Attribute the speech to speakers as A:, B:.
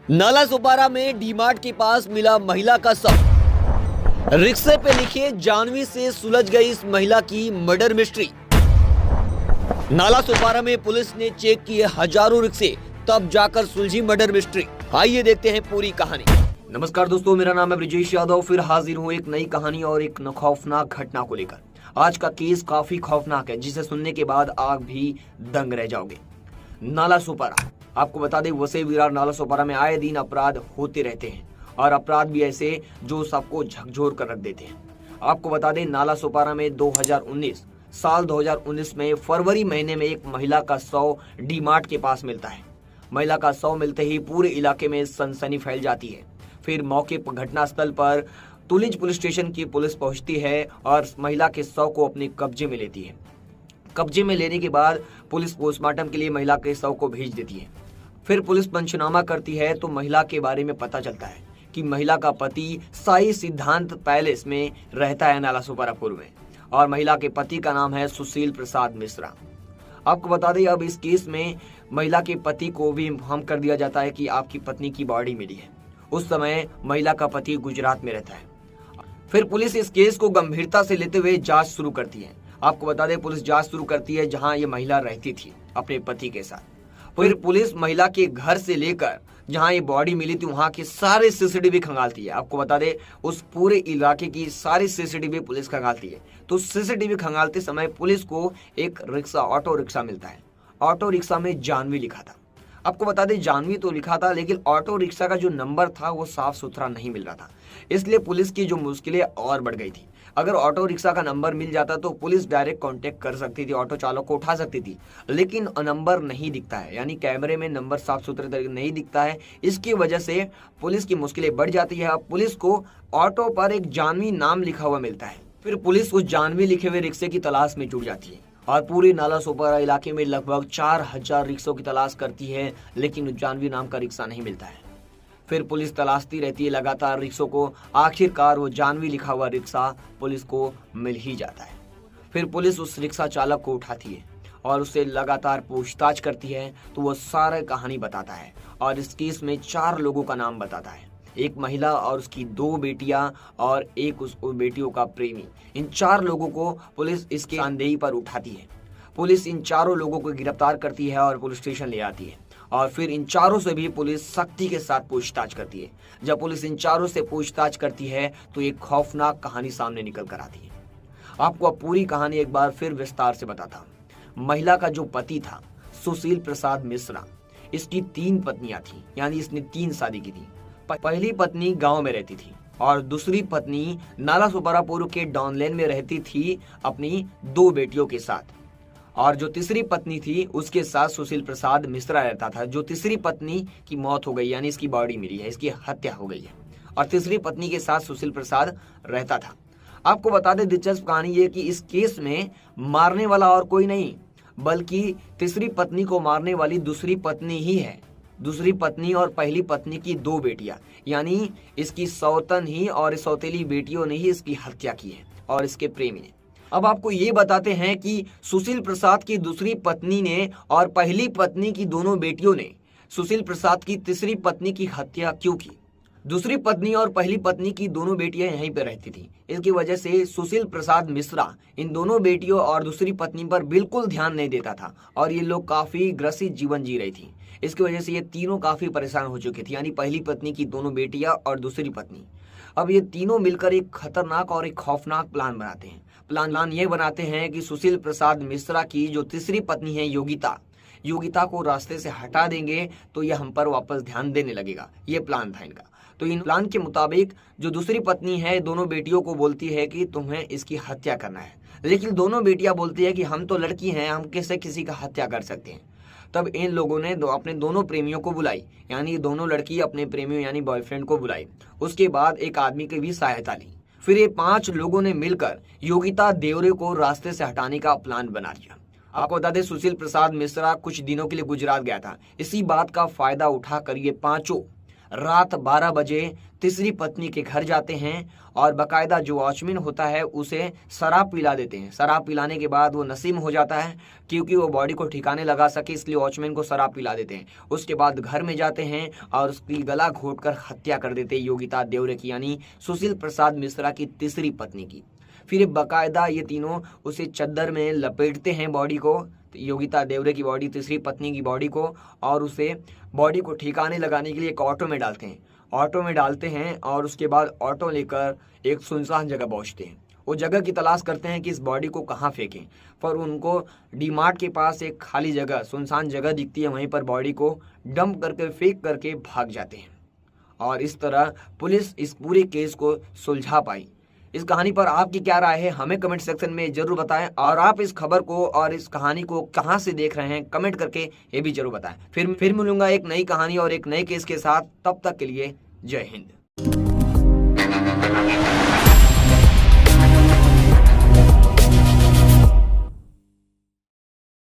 A: नाला सुपारा में डीमार्ट के पास मिला महिला का शव। रिक्शे पे लिखे जानवी से सुलझ गई इस महिला की मर्डर मिस्ट्री। नाला सुपारा में पुलिस ने चेक किए हजारों रिक्शे, तब जाकर सुलझी मर्डर मिस्ट्री। आइए देखते हैं पूरी कहानी। नमस्कार दोस्तों, मेरा नाम है ब्रिजेश यादव। फिर हाजिर हूँ एक नई कहानी और एक खौफनाक घटना को लेकर। आज का केस काफी खौफनाक है, जिसे सुनने के बाद आप भी दंग रह जाओगे। नाला सुपारा, आपको बता दें, वसई विरार नाला सुपारा में आए दिन अपराध होते रहते हैं और अपराध भी ऐसे जो सबको झकझोर कर रख देते हैं। आपको बता दें, नाला सुपारा में 2019 में फरवरी महीने में एक महिला का शव डीमार्ट के पास मिलता है। महिला का शव मिलते ही पूरे इलाके में सनसनी फैल जाती है। फिर मौके पर घटनास्थल पर तुलिज पुलिस स्टेशन की पुलिस पहुंचती है और महिला के शव को अपने कब्जे में लेती है। कब्जे में लेने के बाद पुलिस पोस्टमार्टम के लिए महिला के शव को भेज देती है। फिर पुलिस पंचनामा करती है तो महिला के बारे में पता चलता है कि महिला का पति साई सिद्धांत पैलेस में रहता है नाला सुपारापुर में, और महिला के पति का नाम है सुशील प्रसाद मिश्रा। आपको बता दें, अब इस केस में महिला के पति को भी इन्फॉर्म कर दिया जाता है कि आपकी पत्नी की बॉडी मिली है। उस समय महिला का पति गुजरात में रहता है। फिर पुलिस इस केस को गंभीरता से लेते हुए जांच शुरू करती है। आपको बता दें, पुलिस जांच शुरू करती है जहां ये महिला रहती थी अपने पति के साथ। फिर पुलिस महिला के घर से लेकर जहां ये बॉडी मिली थी वहां के सारे सीसीटीवी खंगालती है। आपको बता दें, उस पूरे इलाके की सारी सीसीटीवी पुलिस खंगालती है। तो सीसीटीवी खंगालते समय पुलिस को एक रिक्शा, ऑटो रिक्शा मिलता है। ऑटो रिक्शा में जानवी लिखा था। आपको बता दें, जानवी तो लिखा था, लेकिन ऑटो रिक्शा का जो नंबर था वो साफ सुथरा नहीं मिल रहा था। इसलिए पुलिस की जो मुश्किलें और बढ़ गई थी। अगर ऑटो रिक्शा का नंबर मिल जाता तो पुलिस डायरेक्ट कांटेक्ट कर सकती थी, ऑटो चालक को उठा सकती थी, लेकिन नंबर नहीं दिखता है, यानी कैमरे में नंबर साफ सुथरे तरीके नहीं दिखता है। इसकी वजह से पुलिस की मुश्किलें बढ़ जाती है। अब पुलिस को ऑटो पर एक जानवी नाम लिखा हुआ मिलता है। फिर पुलिस उस जानवी लिखे हुए रिक्शे की तलाश में जुट जाती है और पूरे नाला सुपारा इलाके में लगभग 4000 रिक्शों की तलाश करती है, लेकिन उस जानवी नाम का रिक्शा नहीं मिलता है। फिर पुलिस तलाशती रहती है लगातार रिक्शों को। आखिरकार वो जानवी लिखा हुआ रिक्शा पुलिस को मिल ही जाता है। फिर पुलिस उस रिक्शा चालक को उठाती है और उससे लगातार पूछताछ करती है, तो वो सारी कहानी बताता है और इस केस में 4 लोगों का नाम बताता है। एक महिला और उसकी 2 बेटियां और एक उस बेटियों का प्रेमी। इन 4 लोगों को पुलिस इसके निशानदेही पर उठाती है। पुलिस इन चारों लोगों को गिरफ्तार करती है और पुलिस स्टेशन ले आती है, और फिर इन चारों से भी पुलिस सख्ती के साथ पूछताछ करती है। जब पुलिस इन चारों से पूछताछ करती है तो एक खौफनाक कहानी सामने निकल कर आती है। आपको अब पूरी कहानी एक बार फिर विस्तार से बताता हूँ। महिला का जो पति था सुशील प्रसाद मिश्रा, इसकी 3 पत्नियां थी, यानी इसने 3 शादी की थी। पहली पत्नी गांव में रहती थी और दूसरी पत्नी नाला सुपारापुर के डॉन लेन में रहती थी अपनी 2 बेटियों के साथ, और जो तीसरी पत्नी थी उसके साथ सुशील प्रसाद मिश्रा रहता था। जो तीसरी पत्नी की मौत हो गई, यानी इसकी बॉडी मिली है, इसकी हत्या हो गई है, और तीसरी पत्नी के साथ सुशील प्रसाद रहता था। आपको बता दें, दिलचस्प कहानी ये कि इस केस में मारने वाला और कोई नहीं, बल्कि तीसरी पत्नी को मारने वाली दूसरी पत्नी ही है। दूसरी पत्नी और पहली पत्नी की 2 बेटियां, यानी इसकी सौतन ही और सौतेली बेटियों ने ही इसकी हत्या की है, और इसके प्रेमी ने। अब आपको ये बताते हैं कि सुशील प्रसाद की दूसरी पत्नी ने और पहली पत्नी की दोनों बेटियों ने सुशील प्रसाद की तीसरी पत्नी की हत्या क्यों की। दूसरी पत्नी और पहली पत्नी की दोनों बेटियां यहीं पर रहती थी। इसकी वजह से सुशील प्रसाद मिश्रा इन दोनों बेटियों और दूसरी पत्नी पर बिल्कुल ध्यान नहीं देता था, और ये लोग काफी ग्रसित जीवन जी रही थी। इसकी वजह से ये तीनों काफी परेशान हो चुकी थी, यानी पहली पत्नी की दोनों बेटियां और दूसरी पत्नी। अब ये तीनों मिलकर एक खतरनाक और एक खौफनाक प्लान बनाते हैं। प्लान ये बनाते हैं कि सुशील प्रसाद मिश्रा की जो तीसरी पत्नी है योगिता को रास्ते से हटा देंगे तो ये हम पर वापस ध्यान देने लगेगा। ये प्लान था इनका। तो इन प्लान के मुताबिक जो दूसरी पत्नी है दोनों बेटियों को बोलती है कि तुम्हें इसकी हत्या करना है, लेकिन दोनों बेटियां बोलती है कि हम तो लड़की हैं, हम कैसे किसी का हत्या कर सकते हैं। तब इन लोगों ने अपने दोनों प्रेमियों को बुलाई, यानी दोनों लड़की अपने प्रेमियों यानी बॉयफ्रेंड को बुलाई। उसके बाद एक आदमी की भी सहायता ली। फिर ये 5 लोगों ने मिलकर योगिता देवरे को रास्ते से हटाने का प्लान बना लिया। आपको बता दें, सुशील प्रसाद मिश्रा कुछ दिनों के लिए गुजरात गया था। इसी बात का फायदा उठाकर ये 5 रात 12 बजे तीसरी पत्नी के घर जाते हैं और बकायदा जो वॉचमैन होता है उसे शराब पिला देते हैं। शराब पिलाने के बाद वो नसीम हो जाता है, क्योंकि वो बॉडी को ठिकाने लगा सके इसलिए वॉचमैन को शराब पिला देते हैं। उसके बाद घर में जाते हैं और उसकी गला घोंटकर हत्या कर देते हैं योगिता देवरे की, यानी सुशील प्रसाद मिश्रा की तीसरी पत्नी की। फिर बकायदा ये तीनों उसे चद्दर में लपेटते हैं बॉडी को, योगिता देवरे की बॉडी, तीसरी पत्नी की बॉडी को, और उसे बॉडी को ठिकाने लगाने के लिए एक ऑटो में डालते हैं। ऑटो में डालते हैं और उसके बाद ऑटो लेकर एक सुनसान जगह पहुंचते हैं। वो जगह की तलाश करते हैं कि इस बॉडी को कहाँ फेंकें, पर उनको डी-मार्ट के पास एक खाली जगह, सुनसान जगह दिखती है, वहीं पर बॉडी को डंप करके फेंक करके भाग जाते हैं। और इस तरह पुलिस इस पूरे केस को सुलझा पाई। इस कहानी पर आपकी क्या राय है हमें कमेंट सेक्शन में जरूर बताएं, और आप इस खबर को और इस कहानी को कहां से देख रहे हैं कमेंट करके ये भी जरूर बताएं। फिर मिलूंगा एक नई कहानी और एक नए केस के साथ। तब तक के लिए जय हिंद।